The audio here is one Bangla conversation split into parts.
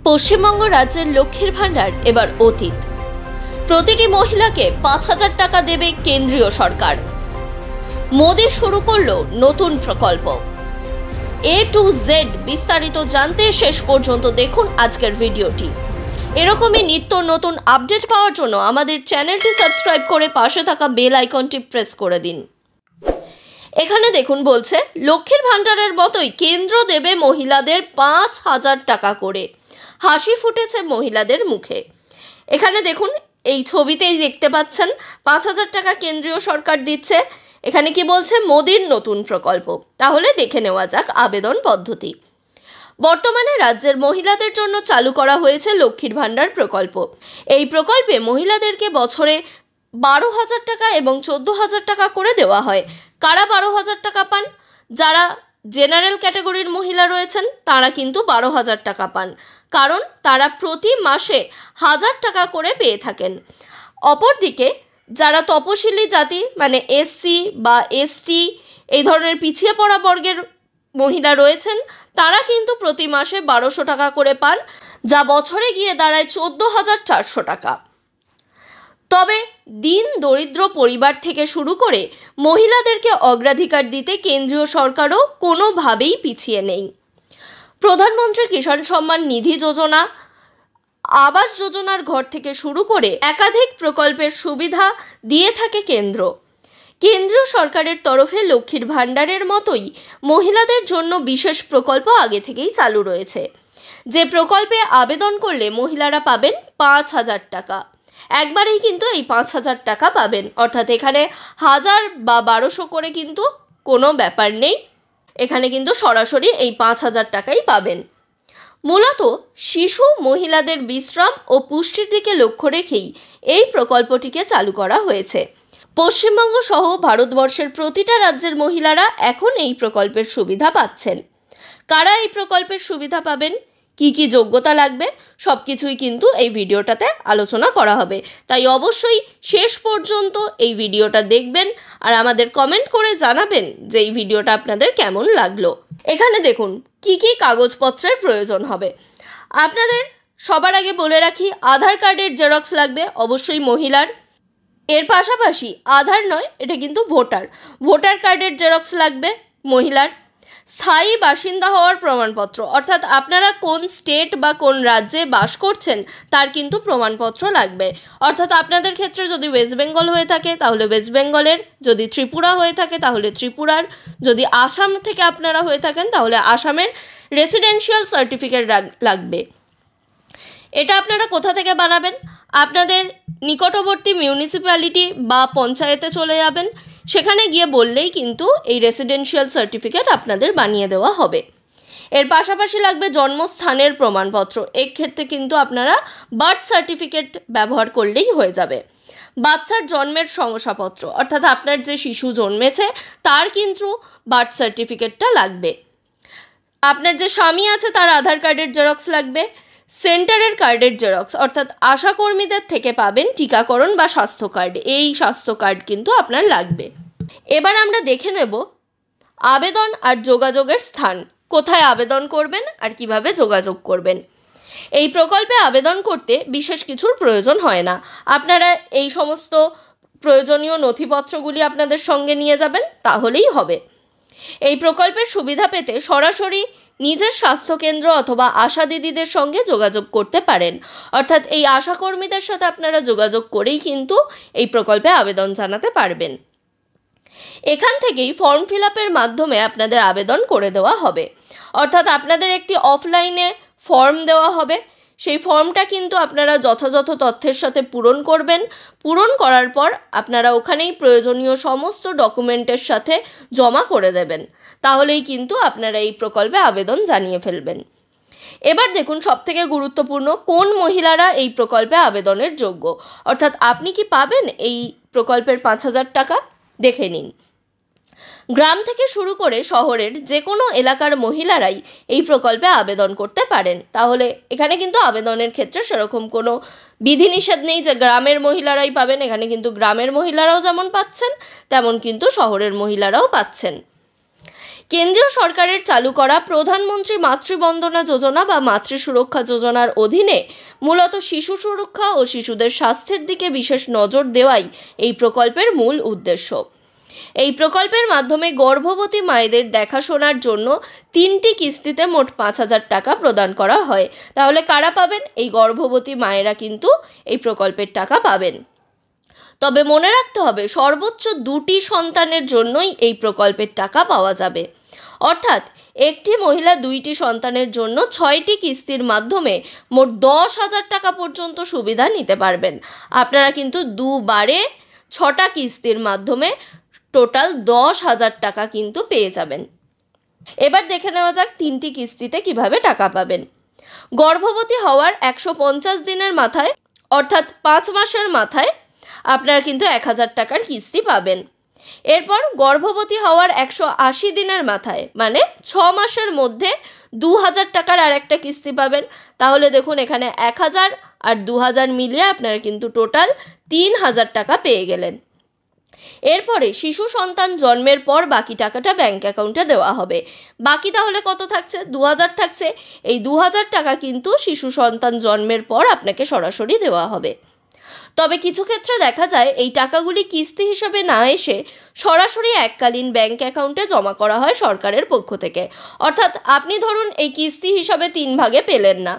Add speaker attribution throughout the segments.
Speaker 1: পশ্চিমবঙ্গ রাজ্যের লক্ষ্মীর ভাণ্ডার এবার অতীত। প্রতিটি মহিলাকে ৫,০০০ টাকা দেবে কেন্দ্রীয় সরকার। মোদি শুরু করলো নতুন প্রকল্প। A to Z বিস্তারিত জানতে শেষ পর্যন্ত দেখুন আজকের ভিডিওটি। এরকমই নিত্য নতুন আপডেট পাওয়ার জন্য আমাদের চ্যানেলটি সাবস্ক্রাইব করে পাশে থাকা বেল আইকনটি প্রেস করে দিন। এখানে দেখুন বলছে, লক্ষ্মীর ভাণ্ডারের মতোই কেন্দ্র দেবে মহিলাদের ৫,০০০ টাকা করে। হাসি ফুটেছে মহিলাদের মুখে। এখানে দেখুন, এই ছবিতেই দেখতে পাচ্ছেন ৫,০০০ টাকা কেন্দ্রীয় সরকার দিচ্ছে। এখানে কি বলছে, মোদির নতুন প্রকল্প। তাহলে দেখে নেওয়া যাক আবেদন পদ্ধতি। বর্তমানে রাজ্যের মহিলাদের জন্য চালু করা হয়েছে লক্ষ্মীর ভাণ্ডার প্রকল্প। এই প্রকল্পে মহিলাদেরকে বছরে ১২,০০০ টাকা এবং ১৪,০০০ টাকা করে দেওয়া হয়। কারা ১২,০০০ টাকা পান? যারা জেনারেল ক্যাটাগরির মহিলা রয়েছেন তারা কিন্তু ১২,০০০ টাকা পান, কারণ তারা প্রতি মাসে ১,০০০ টাকা করে পেয়ে থাকেন। অপরদিকে যারা তপশিলি জাতি মানে এসসি বা এসটি এই ধরনের পিছিয়ে পড়া বর্গের মহিলা রয়েছেন তারা কিন্তু প্রতি মাসে ১২০০ টাকা করে পান, যা বছরে গিয়ে দাঁড়ায় ১৪,৪০০ টাকা। তবে দিন দরিদ্র পরিবার থেকে শুরু করে মহিলাদেরকে অগ্রাধিকার দিতে কেন্দ্রীয় সরকারও কোনোভাবেই পিছিয়ে নেই। প্রধানমন্ত্রী কিষাণ সম্মান নিধি যোজনা, আবাস যোজনার ঘর থেকে শুরু করে একাধিক প্রকল্পের সুবিধা দিয়ে থাকে কেন্দ্র। কেন্দ্রীয় সরকারের তরফে লক্ষ্মীর ভাণ্ডারের মতোই মহিলাদের জন্য বিশেষ প্রকল্প আগে থেকেই চালু রয়েছে। যে প্রকল্পে আবেদন করলে মহিলারা পাবেন ৫,০০০ টাকা। একবারেই কিন্তু এই ৫,০০০ টাকা পাবেন, অর্থাৎ এখানে ১,০০০ বা ১২০০ করে কিন্তু কোনো ব্যাপার নেই। এখানে কিন্তু সরাসরি এই ৫,০০০ টাকাই পাবেন। মূলত শিশু মহিলাদের বিশ্রাম ও পুষ্টির দিকে লক্ষ্য রেখেই এই প্রকল্পটিকে চালু করা হয়েছে। পশ্চিমবঙ্গ সহ ভারতবর্ষের প্রতিটা রাজ্যের মহিলারা এখন এই প্রকল্পের সুবিধা পাচ্ছেন। কারা এই প্রকল্পের সুবিধা পাবেন, কি কি যোগ্যতা লাগবে, সব কিছুই কিন্তু এই ভিডিওটাতে আলোচনা করা হবে। তাই অবশ্যই শেষ পর্যন্ত এই ভিডিওটা দেখবেন আর আমাদের কমেন্ট করে জানাবেন যে এই ভিডিওটা আপনাদের কেমন লাগলো। এখানে দেখুন কি কি কাগজপত্রের প্রয়োজন হবে। আপনাদের সবার আগে বলে রাখি, আধার কার্ডের জেরক্স লাগবে অবশ্যই মহিলার। এর পাশাপাশি আধার নয়, এটা কিন্তু ভোটার কার্ডের জেরক্স লাগবে মহিলার। স্থায়ী বাসিন্দা হওয়ার প্রমাণপত্র, অর্থাৎ আপনারা কোন স্টেট বা কোন রাজ্যে বাস করছেন তার কিন্তু প্রমাণপত্র লাগবে। অর্থাৎ আপনাদের ক্ষেত্রে যদি ওয়েস্ট বেঙ্গল হয়ে থাকে তাহলে ওয়েস্ট বেঙ্গলের, যদি ত্রিপুরা হয়ে থাকে তাহলে ত্রিপুরার, যদি আসাম থেকে আপনারা হয়ে থাকেন তাহলে আসামের রেসিডেন্সিয়াল সার্টিফিকেট লাগবে। এটা আপনারা কোথা থেকে বানাবেন? আপনাদের নিকটবর্তী মিউনিসিপ্যালিটি বা পঞ্চায়েতে চলে যাবেন, সেখানে গিয়ে বললেই কিন্তু এই রেসিডেন্সিয়াল সার্টিফিকেট আপনাদের বানিয়ে দেওয়া হবে। এর পাশাপাশি লাগবে জন্মস্থানের প্রমাণপত্র। এক্ষেত্রে কিন্তু আপনারা বার্থ সার্টিফিকেট ব্যবহার করলেই হয়ে যাবে। বাচ্চার জন্মের শংসাপত্র, অর্থাৎ আপনার যে শিশু জন্মেছে তার কিন্তু বার্থ সার্টিফিকেটটা লাগবে। আপনার যে স্বামী আছে তার আধার কার্ডের জেরক্স লাগবে। সেন্টারের কার্ডের জেরক্স, অর্থাৎ আশাকর্মীদের থেকে পাবেন টিকাকরণ বা স্বাস্থ্য কার্ড, এই স্বাস্থ্য কার্ড কিন্তু আপনার লাগবে। এবার আমরা দেখে নেব আবেদন আর যোগাযোগের স্থান, কোথায় আবেদন করবেন আর কিভাবে যোগাযোগ করবেন। এই প্রকল্পে আবেদন করতে বিশেষ কিছুর প্রয়োজন হয় না। আপনারা এই সমস্ত প্রয়োজনীয় নথিপত্রগুলি আপনাদের সঙ্গে নিয়ে যাবেন, তাহলেই হবে। এই প্রকল্পের সুবিধা পেতে সরাসরি নিজের স্বাস্থ্যকেন্দ্র অথবা আশা দিদিদের সঙ্গে যোগাযোগ করতে পারেন। অর্থাৎ এই আশাকর্মীদের সাথে আপনারা যোগাযোগ করেই কিন্তু এই প্রকল্পে আবেদন জানাতে পারবেন। এখান থেকেই ফর্ম ফিল আপের মাধ্যমে আপনাদের আবেদন করে দেওয়া হবে। অর্থাৎ আপনাদের একটি অফলাইনে ফর্ম দেওয়া হবে, সেই ফর্মটা কিন্তু আপনারা যথাযথ তথ্যের সাথে পূরণ করবেন। পূরণ করার পর আপনারা ওখানেই প্রয়োজনীয় সমস্ত ডকুমেন্টের সাথে জমা করে দেবেন, তাহলেই কিন্তু আপনারা এই প্রকল্পে আবেদন জানিয়ে ফেলবেন। এবার দেখুন সবথেকে গুরুত্বপূর্ণ, কোন মহিলারা এই প্রকল্পে আবেদনের যোগ্য, অর্থাৎ আপনি কি পাবেন এই প্রকল্পের ৫,০০০ টাকা। দেখে নিন, গ্রাম থেকে শুরু করে শহরের যে কোনো এলাকার মহিলারাই এই প্রকল্পে আবেদন করতে পারেন। তাহলে এখানে কিন্তু আবেদনের ক্ষেত্রে সেরকম কোনো বিধিনিষেধ নেই যে গ্রামের মহিলারাই পাবেন। এখানে কিন্তু গ্রামের মহিলারাও যেমন পাচ্ছেন তেমন কিন্তু শহরের মহিলারাও পাচ্ছেন। কেন্দ্রীয় সরকারের চালু করা প্রধানমন্ত্রী মাতৃবন্দনা যোজনা বা মাতৃ সুরক্ষা যোজনার অধীনে মূলত শিশু সুরক্ষা ও শিশুদের স্বাস্থ্যের দিকে বিশেষ নজর দেওয়াই এই প্রকল্পের মূল উদ্দেশ্য। এই প্রকল্পের মাধ্যমে গর্ভবতী মায়েদের দেখাশোনার জন্য 3টি কিস্তিতে মোট 5,000 টাকা প্রদান করা হয়। তাহলে কারা পাবেন? এই গর্ভবতী মায়েরা কিন্তু এই প্রকল্পের টাকা পাবেন। তবে মনে রাখতে হবে, সর্বোচ্চ 2টি সন্তানের জন্যই এই প্রকল্পের টাকা পাওয়া যাবে। অর্থাৎ একটি মহিলা 2টি সন্তানের জন্য 6টি কিস্তির মাধ্যমে মোট 10,000 টাকা পর্যন্ত সুবিধা নিতে পারবেন। আপনারা কিন্তু দুবারে 6টা কিস্তির মাধ্যমে টোটাল 10,000 টাকা কিন্তু পেয়ে যাবেন। এবার দেখে নেওয়া যাক 3টি কিস্তিতে কিভাবে টাকা পাবেন। গর্ভবতী হওয়ার 150 দিনের মাথায় অর্থাৎ 5 মাসের মাথায় আপনারা কিন্তু 1,000 টাকার কিস্তি পাবেন। এরপর গর্ভবতী হওয়ার 180 দিনের মাথায় মানে 6 মাসের মধ্যে 2,000 টাকার আর একটা কিস্তি পাবেন। তাহলে দেখুন এখানে 1,000 আর 2,000 মিলিয়ে আপনারা কিন্তু টোটাল 3,000 টাকা পেয়ে গেলেন। এরপরে শিশু সন্তান জন্মের পর বাকি টাকাটা ব্যাংক অ্যাকাউন্টে দেওয়া হবে। বাকি তাহলে কত থাকছে? 2,000 থাকছে। এই 2,000 টাকা কিন্তু শিশু সন্তান জন্মের পর আপনাকে সরাসরি দেওয়া হবে। তবে কিছু ক্ষেত্রে দেখা যায় এই টাকাগুলি কিস্তি হিসেবে না এসে সরাসরি এককালীন ব্যাংক অ্যাকাউন্টে জমা করা হয় সরকারের পক্ষ থেকে। অর্থাৎ আপনি ধরুন এই কিস্তি হিসাবে 3 ভাগে পেলেন না,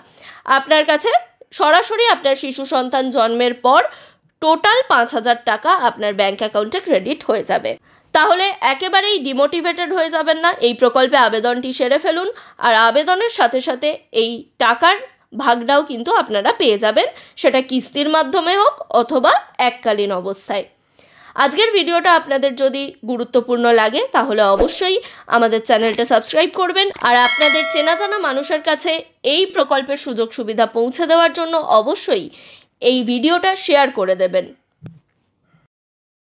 Speaker 1: আপনার কাছে সরাসরি আপনার শিশু সন্তান জন্মের পর টোটাল 5,000 টাকা আপনার ব্যাংক অ্যাকাউন্টে ক্রেডিট হয়ে যাবে। তাহলে একেবারেই ডিমোটিভেটেড হয়ে যাবেন না, এই প্রকল্পে আবেদনটি সেরে ফেলুন। আর আবেদনের সাথে সাথে এই টাকার ভাগটাও কিন্তু আপনারা পেয়ে যাবেন, সেটা কিস্তির মাধ্যমে হোক অথবা এককালীন অবস্থায়। আজকের ভিডিওটা আপনাদের যদি গুরুত্বপূর্ণ লাগে তাহলে অবশ্যই আমাদের চ্যানেলটা সাবস্ক্রাইব করবেন। আর আপনাদের চেনা জানা মানুষের কাছে এই প্রকল্পের সুযোগ সুবিধা পৌঁছে দেওয়ার জন্য অবশ্যই এই ভিডিওটা শেয়ার করে দেবেন।